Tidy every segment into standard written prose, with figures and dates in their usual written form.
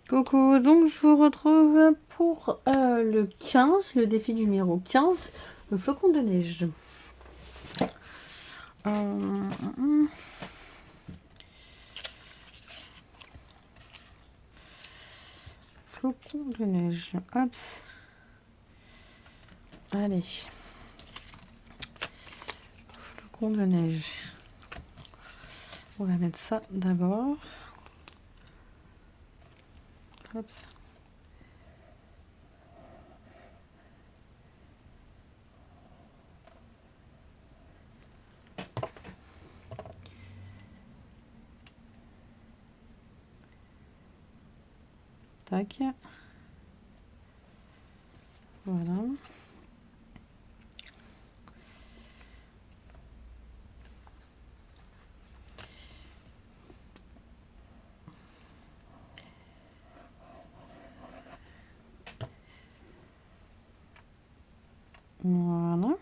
Coucou, donc je vous retrouve pour le 15, le défi numéro 15, le flocon de neige. Flocon de neige, hop. Allez. Flocon de neige. On va mettre ça d'abord. Hop. Tac. Voilà. Voilà.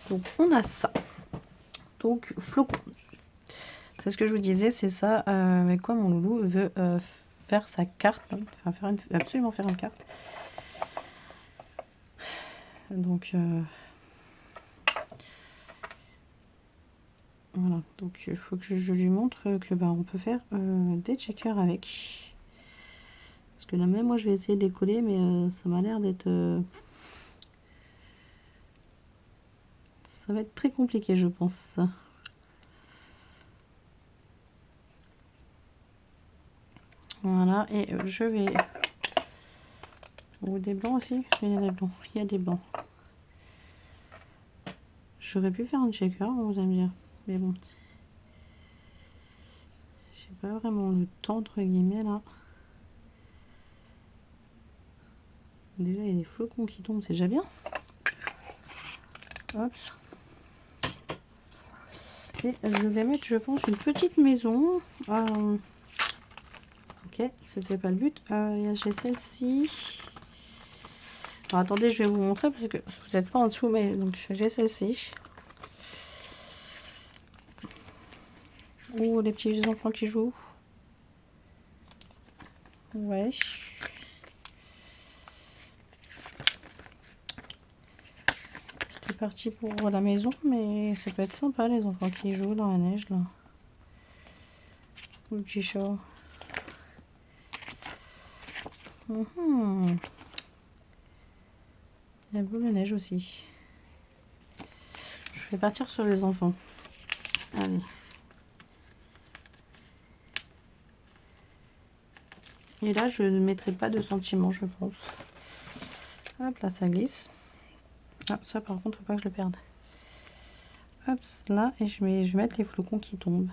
Donc on a ça. Donc flocon. C'est ce que je vous disais, c'est ça avec quoi mon loulou veut faire sa carte. Enfin, absolument faire une carte. Donc voilà, donc il faut que je lui montre que on peut faire des checkers avec. Parce que là même moi je vais essayer de les coller, mais ça m'a l'air d'être... ça va être très compliqué je pense. Voilà, et je vais... Ou des blancs aussi. Il y a des blancs. Il y a des blancs. J'aurais pu faire un checker, vous allez me dire. Mais bon. J'ai pas vraiment le temps entre guillemets là. Déjà il y a des flocons qui tombent, c'est déjà bien. Hop. Et je vais mettre, je pense, une petite maison. Ok, c'était pas le but. J'ai celle-ci. Alors, attendez, je vais vous montrer parce que vous n'êtes pas en dessous, mais donc j'ai celle-ci. Ou les petits enfants qui jouent. Ouais. C'était parti pour la maison, mais ça peut être sympa les enfants qui jouent dans la neige là. Ou le petit chat. Il y a la boule de neige aussi. Je vais partir sur les enfants. Allez. Et là, je ne mettrai pas de sentiments, je pense. Hop, là, ça glisse. Ah, ça, par contre, faut pas que je le perde. Hop, là, et je vais mettre les flocons qui tombent.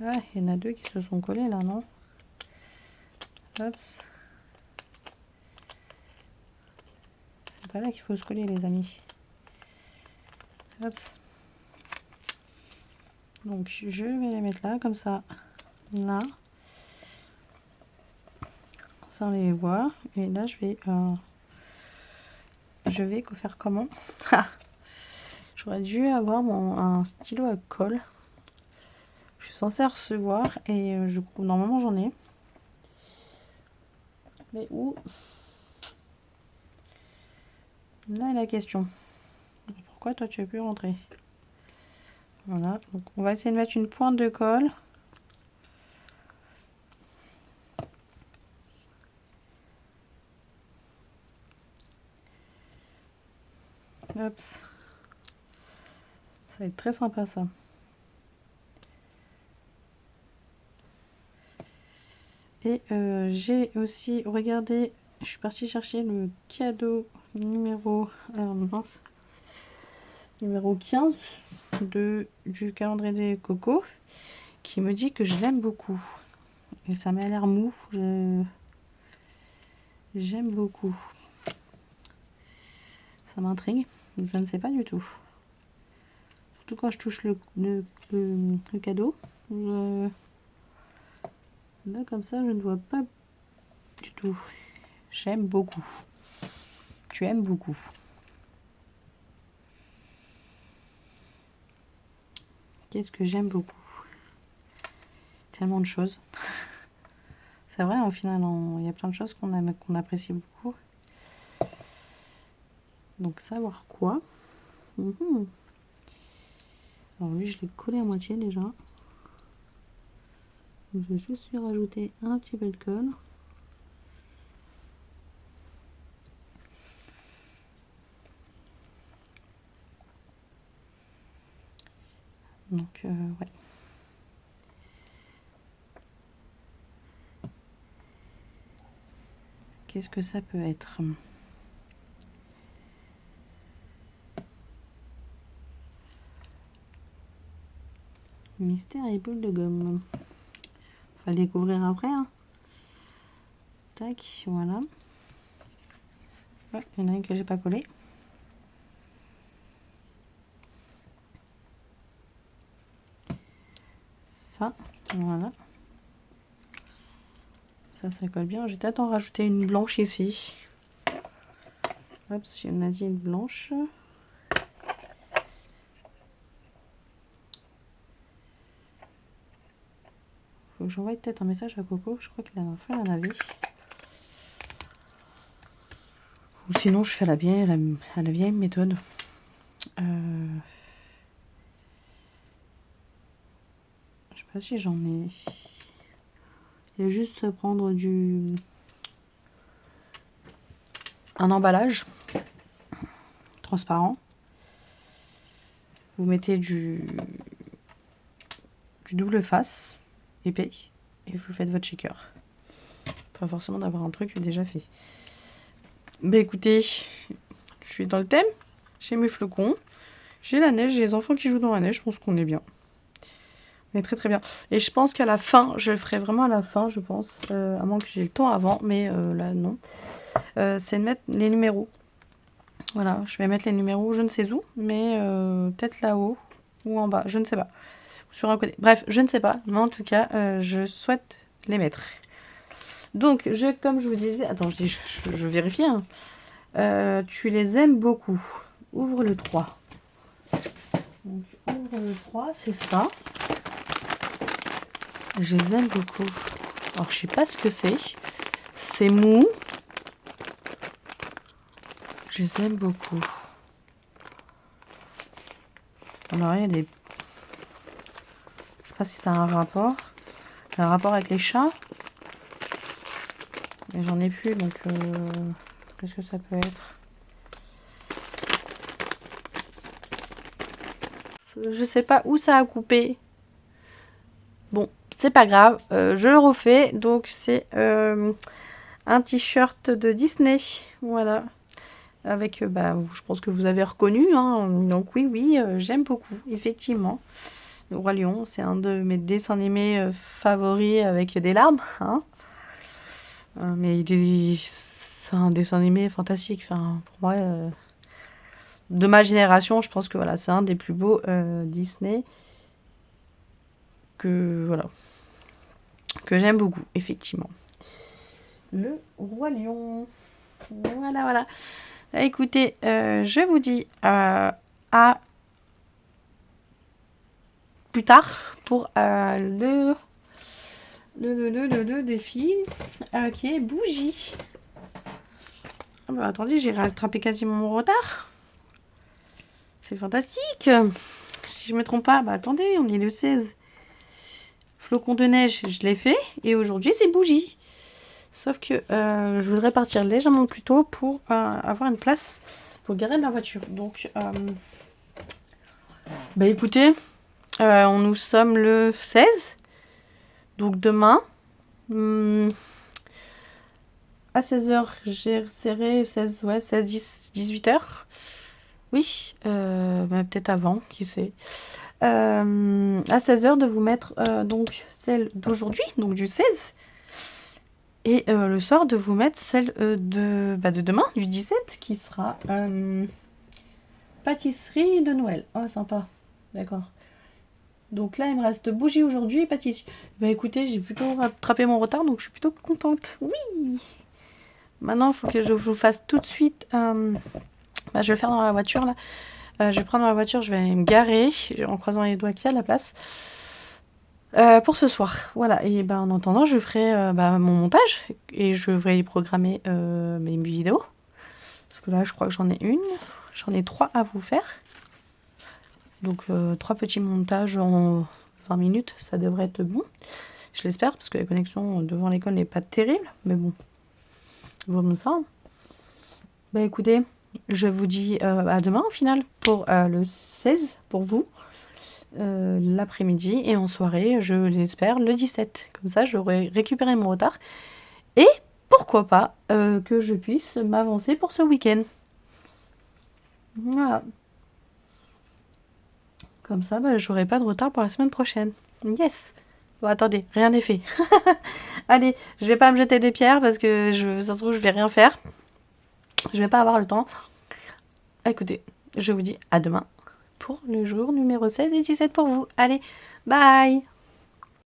Ah, il y en a deux qui se sont collés, là, non? Hop. C'est pas là qu'il faut se coller, les amis. Hop. Donc, je vais les mettre là, comme ça. Là. Sans les voir. Et là, je vais faire comment? J'aurais dû avoir un stylo à colle. Je suis censée recevoir et normalement j'en ai. Mais où? Là est la question. Pourquoi toi tu as pu rentrer? Voilà, donc on va essayer de mettre une pointe de colle. Hop. Ça va être très sympa ça. Et j'ai aussi regardé, je suis partie chercher le cadeau numéro, numéro 15 du calendrier des cocos, qui me dit que je l'aime beaucoup. Et ça m'a l'air mou. J'aime beaucoup. Ça m'intrigue. Je ne sais pas du tout. Surtout quand je touche le cadeau. Là, comme ça, je ne vois pas du tout. J'aime beaucoup. Tu aimes beaucoup. Qu'est-ce que j'aime beaucoup? Tellement de choses. C'est vrai, au final, il y a plein de choses qu'on apprécie beaucoup. Donc, savoir quoi? Alors lui, je l'ai collé à moitié déjà. Je vais juste lui rajouter un petit peu de colle. Donc, ouais. Qu'est-ce que ça peut être? Mystère et boule de gomme. On va le découvrir après. Hein. Tac, voilà. Ouais, il y en a une que j'ai pas collé. Ça, voilà. Ça colle bien. Je vais peut-être en rajouter une blanche ici. Hop, il y en a dit une blanche. Faut que j'envoie peut-être un message à Coco. Je crois que la dernière fois, elle en avait. Ou sinon, je fais à la vieille méthode. Je sais pas si j'en ai. Il y a juste prendre un emballage transparent. Vous mettez du double face épais et vous faites votre shaker. Pas forcément d'avoir un truc déjà fait. Bah écoutez, je suis dans le thème. J'ai mes flocons. J'ai la neige, j'ai les enfants qui jouent dans la neige. Je pense qu'on est bien. On est très très bien. Et je pense qu'à la fin, je le ferai vraiment à la fin, je pense. À moins que j'ai le temps avant, mais là non. C'est de mettre les numéros. Voilà, je vais mettre les numéros, je ne sais où, mais peut-être là-haut ou en bas, je ne sais pas. Sur un côté. Bref, je ne sais pas, mais en tout cas, je souhaite les mettre. Donc, comme je vous disais, attends, je vérifie. Hein. Tu les aimes beaucoup. Ouvre le 3. Donc, ouvre le 3, c'est ça. Je les aime beaucoup. Alors, je sais pas ce que c'est. C'est mou. Je les aime beaucoup. Alors, il y a des... Je sais pas si ça a un rapport. Ça a un rapport avec les chats. Mais j'en ai plus, donc... Qu'est-ce que ça peut être? Je sais pas où ça a coupé. Bon, c'est pas grave. Je le refais. Donc, c'est un t-shirt de Disney. Voilà. Avec, je pense que vous avez reconnu. Hein. Donc, oui, j'aime beaucoup. Effectivement. Le Roi Lion, c'est un de mes dessins animés favoris avec des larmes. Hein. Mais c'est un dessin animé fantastique. Enfin, pour moi... de ma génération, je pense que voilà, c'est un des plus beaux Disney que j'aime beaucoup, effectivement. Le Roi Lion. Voilà. Écoutez, je vous dis à plus tard pour le défi qui est bougie. Ah bah, attendez, j'ai rattrapé quasiment mon retard. C'est fantastique. Si je me trompe pas, attendez, on est le 16. Flocon de neige, je l'ai fait. Et aujourd'hui, c'est bougie. Sauf que je voudrais partir légèrement plus tôt pour avoir une place pour garer la voiture. Donc, écoutez, nous sommes le 16. Donc, demain, à 16h, j'ai serré 16, 10, 18h. Oui, peut-être avant, qui sait. À 16h, de vous mettre donc celle d'aujourd'hui, donc du 16. Et le soir, de vous mettre celle de demain, du 17, qui sera pâtisserie de Noël. Oh, sympa. D'accord. Donc là, il me reste bougie aujourd'hui et pâtisserie. Écoutez, j'ai plutôt rattrapé mon retard, donc je suis plutôt contente. Oui. Maintenant, il faut que je vous fasse tout de suite... je vais le faire dans la voiture, là. Je vais prendre ma voiture, je vais me garer en croisant les doigts qu'il y a de la place. Pour ce soir, voilà, et ben en attendant je ferai mon montage et je vais y programmer mes vidéos. Parce que là je crois que j'en ai j'en ai 3 à vous faire. Donc 3 petits montages en 20 minutes, ça devrait être bon. Je l'espère, parce que la connexion devant l'école n'est pas terrible, mais bon, comme ça. Bah écoutez, je vous dis à demain au final pour le 16 pour vous. L'après-midi et en soirée, je l'espère, le 17. Comme ça, j'aurai récupéré mon retard. Et pourquoi pas que je puisse m'avancer pour ce week-end. Voilà. Comme ça, j'aurai pas de retard pour la semaine prochaine. Yes. Bon, attendez, rien n'est fait. Allez, je vais pas me jeter des pierres parce que ça se trouve, je vais rien faire. Je vais pas avoir le temps. Écoutez, je vous dis à demain pour le jour numéro 16 et 17 pour vous. Allez, bye!